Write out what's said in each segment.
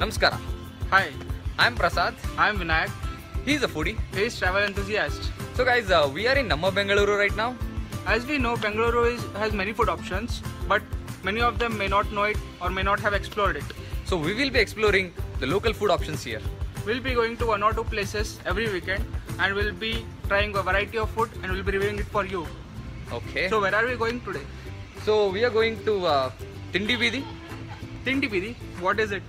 Namaskara. Hi, I'm Prasad. I'm Vinayak. He's a foodie. He's travel enthusiast. So guys, we are in Namma Bengaluru right now. As we know, Bengaluru has many food options, but many of them may not know it or may not have explored it. So we will be exploring the local food options here. We'll be going to one or two places every weekend and we'll be trying a variety of food and we'll be reviewing it for you. Okay. So where are we going today? So we are going to Tindi Bidi. Tindi Bidi, what is it?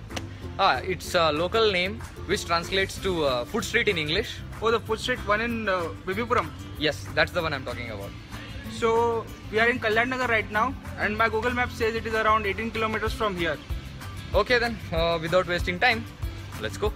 It's a local name which translates to food street in English. Oh, the food street one in Vivipuram. Yes, that's the one I'm talking about. So we are in Kalyan Nagar right now and my Google Map says it is around 18 kilometers from here. Okay then, without wasting time, let's go.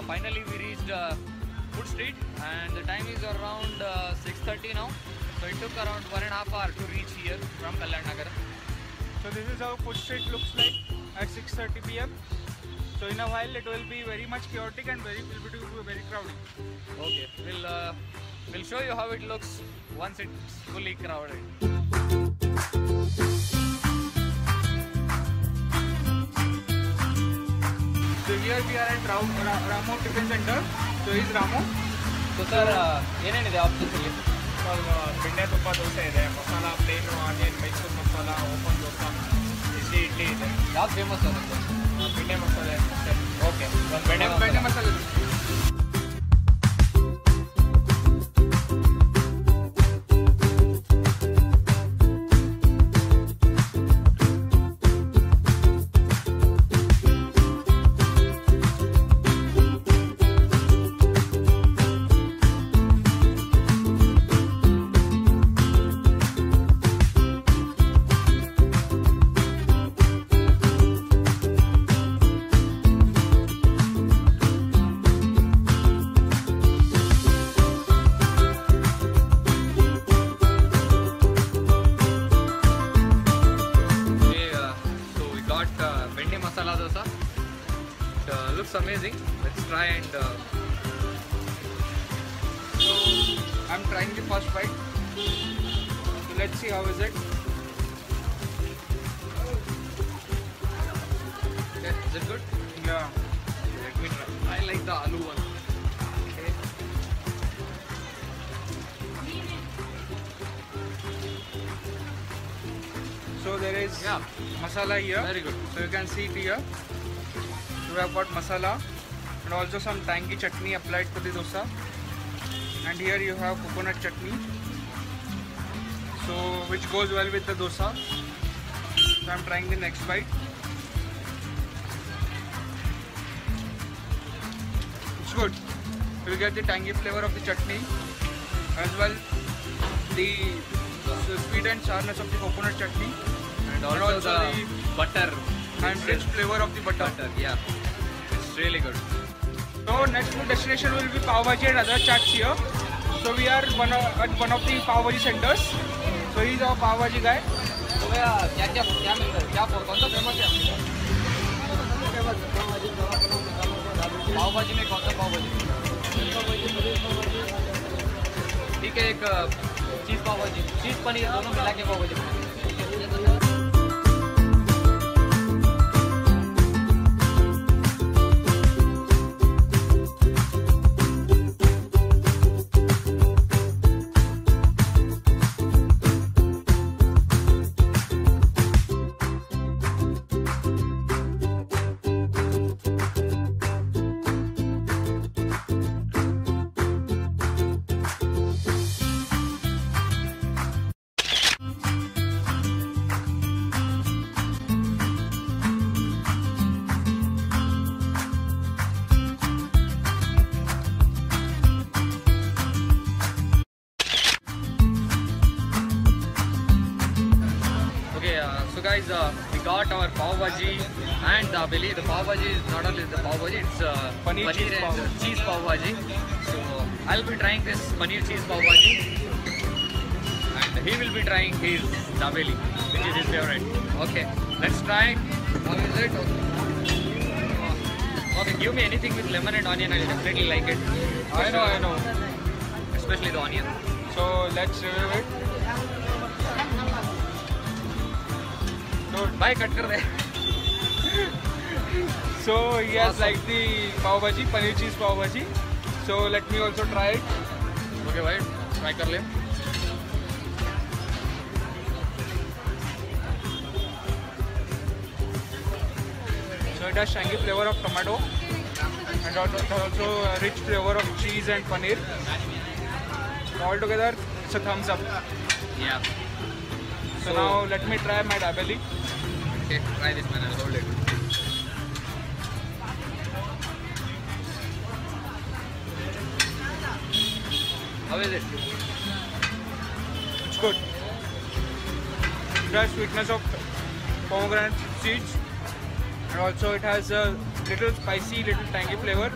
Finally we reached Food Street and the time is around 6:30 now. So it took around 1.5 hours to reach here from Kalyan Nagar. So this is how Food Street looks like at 6:30 p.m. So in a while it will be very much chaotic and very crowded. Okay, we'll show you how it looks once it's fully crowded. So here we are at Ramo Tiffin Center. So is Ramo. So sir, ಏನೇನಿದೆ options ಇಲ್ಲಿ? ಬೆಣ್ಣೆ ತುಪ್ಪ ದೋಸೆ ಇದೆ, masala plain onion Mysuru masala, open dosa, ಬಿಸಿ ಇಡ್ಲಿ ಇದೆ. ಯಾವ್ದು famous ಆಗುತ್ತೆ? ಬೆಣ್ಣೆ ಮಸಾಲೆ ಅಷ್ಟೇ. ಓಕೆ, ಒಂದು ಬೆಣ್ಣೆ ಮಸಾಲೆ. Masala dosa. It looks amazing. Let's try and So I'm trying the first bite. So let's see how is it. okay, is it good? Yeah. Let me try. I like the aloo one. Okay. So there is masala here. Very good. So you can see it here. So we have got masala and also some tangy chutney applied to the dosa. And here you have coconut chutney. So which goes well with the dosa. So I'm trying the next bite. It's good. You get the tangy flavor of the chutney as well the sweet and sourness of the coconut chutney. And also the butter and rich flavor of the butter. Yeah, it's really good. So next food destination will be Pav Bhaji and other chaats here. So we are at one of the Pav Bhaji centers. So he is our Pav Bhaji guy. तो भैया क्या मिलता है? क्या कौन सा famous है? पाव भाजी में कौन सा पाव भाजी? ठीक है, एक चीज पाव भाजी, चीज पनीर दोनों मिला के पाव भाजी। guys, we got our pav bhaji and dabeli. The pav bhaji is not only the pav bhaji, it's Paneer cheese pav and cheese pav bhaji. So I'll be trying this paneer cheese pav bhaji, and he will be trying his dabeli, which is his favorite. Okay, let's try. How is it? Okay, give me anything with lemon and onion. I'll definitely like it. I know. Especially the onion. So let's review it. Bye, cut kar de. So he has Awesome. like the pav bhaji, paneer cheese pav bhaji. So let me also try it. Okay, bhai, try kar le. So it has tangy flavor of tomato and also a rich flavor of cheese and paneer. So all together, it's a thumbs up. Yeah. So now let me try my dabeli. Okay, try this man. I'll hold it. How is it? It's good. It has sweetness of pomegranate seeds, and also it has a little spicy, little tangy flavor,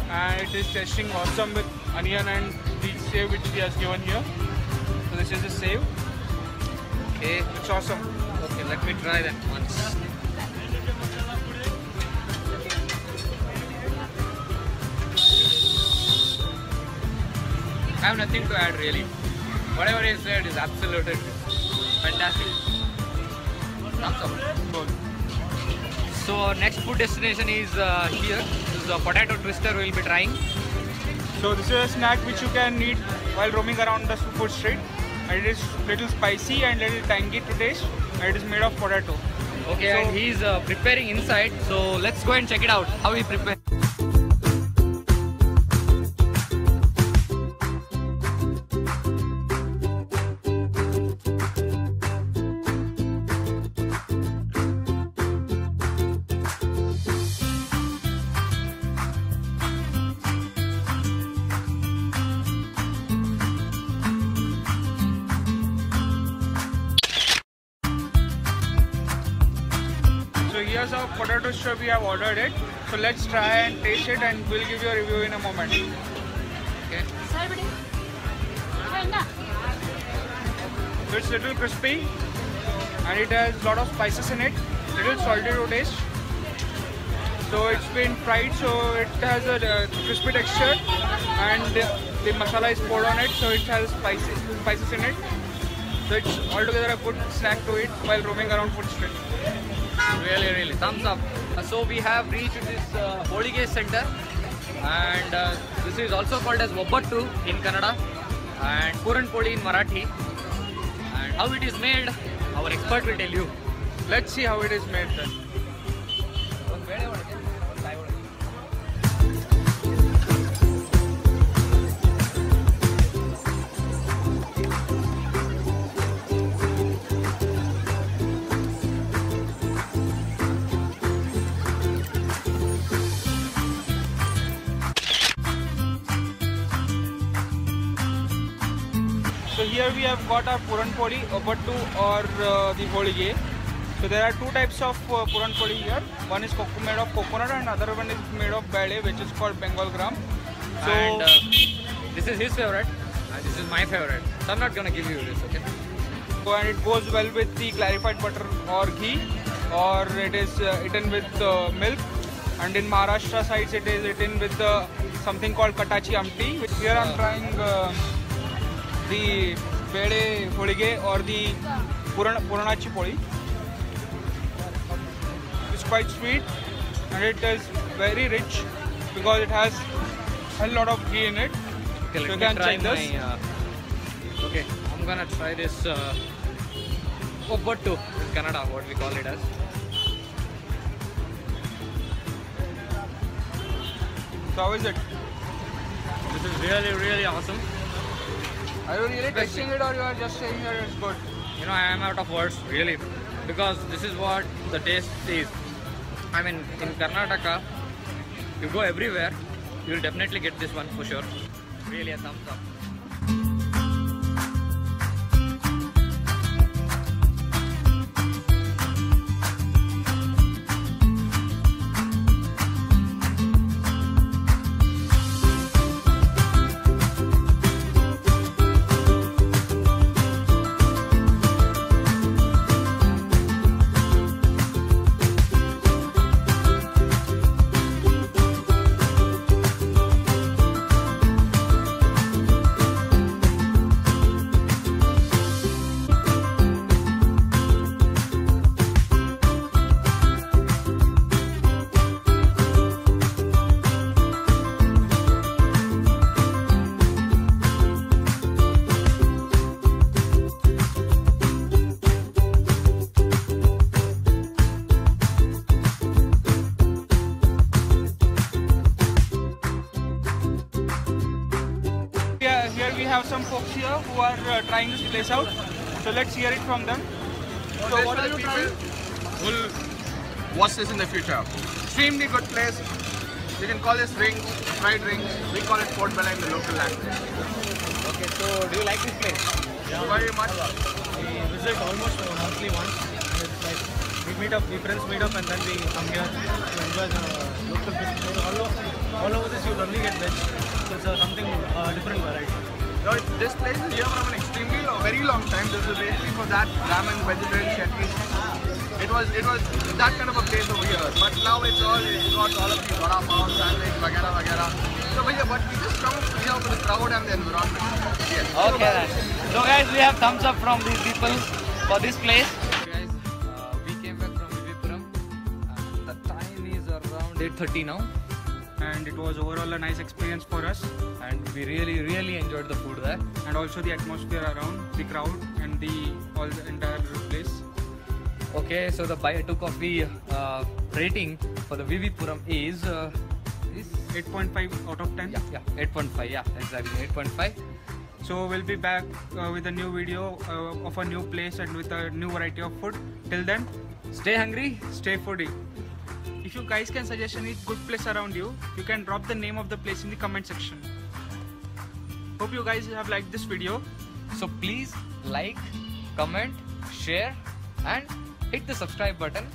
and it is tasting awesome with onion and the save which he has given here. So this is the save. Okay. It's awesome. Okay, let me try that once. I have nothing to add really. Whatever he said is absolutely fantastic. Thumbs up. Good. So our next food destination is here. This is a potato twister we'll be trying. So this is a snack which you can eat while roaming around the food street. And it is little spicy and little tangy to taste. And it is made of potato. Okay, So- and he's preparing inside. So let's go and check it out. How he prepare. So here's our potato twister, we have ordered it. So let's try and taste it and we'll give you a review in a moment. Okay. So it's little crispy and it has lot of spices in it. Little salty to taste. So it's been fried, so it has a crispy texture and the masala is poured on it, so it has spices in it. So it's altogether a good snack to eat while roaming around food street. Really, really, thumbs up. So we have reached this Holige center, and this is also called as Obbattu in Kannada and Puran Poli in Marathi. And how it is made, our expert will tell you. Let's see how it is made then. So here we have got our Puran Poli, Obbattu or the Holige. So there are two types of Puran Poli here. One is made of coconut and other one is made of bale, which is called Bengal gram. So And this is his favorite, and this is my favorite. So I'm not gonna give you this, okay? and it goes well with the clarified butter or ghee, or it is eaten with milk. And in Maharashtra sides it is eaten with something called Katachi Amti. Here I'm trying the Bede Holige or the Puranachi Poli. It's quite sweet and it is very rich because it has a lot of ghee in it. Okay, So let you me can try check this. my. Okay, I'm gonna try this Obbattu in Kannada, what we call it as. So how is it? This is really, really awesome. Are you really tasting it or you are just saying that it's good? You know, I am out of words, really, because this is what the taste is. I mean, in Karnataka, you go everywhere, you'll definitely get this one for sure. Really a thumbs up. have some folks here who are trying this place out. So let's hear it from them. So what are you trying? We'll watch this in the future. Extremely good place. You can call this rings, fried rings. We call it Port Bella in the local language. Okay, so do you like this place? Yeah. Very much. We visit almost monthly once. And it's like we friends meet up and then we come here to enjoy the local food. All over this you only get veg. So it's something different variety. No, this place is here from an extremely very long time. This is basically for that ramen, vegetarian chutneys. It was that kind of a place over here. But now it's got all of these vada pav, sandwich, vagara vagara. So but we just come here for the crowd and the environment. Yes. Okay then. So guys, we have thumbs up from these people for this place. Guys, we came back from Vivipuram. The time is around 8:30 now. And it was overall a nice experience for us. And we really enjoyed the food there. And also the atmosphere around, the crowd and the entire place. Okay, so the buy two coffee rating for the Vivipuram is 8.5 out of 10. yeah 8.5, yeah exactly 8.5. So we'll be back with a new video of a new place and with a new variety of food. Till then, Stay hungry. stay foodie. If you guys can suggest any good place around you, you can drop the name of the place in the comment section. Hope you guys have liked this video. So please like, comment, share and hit the subscribe button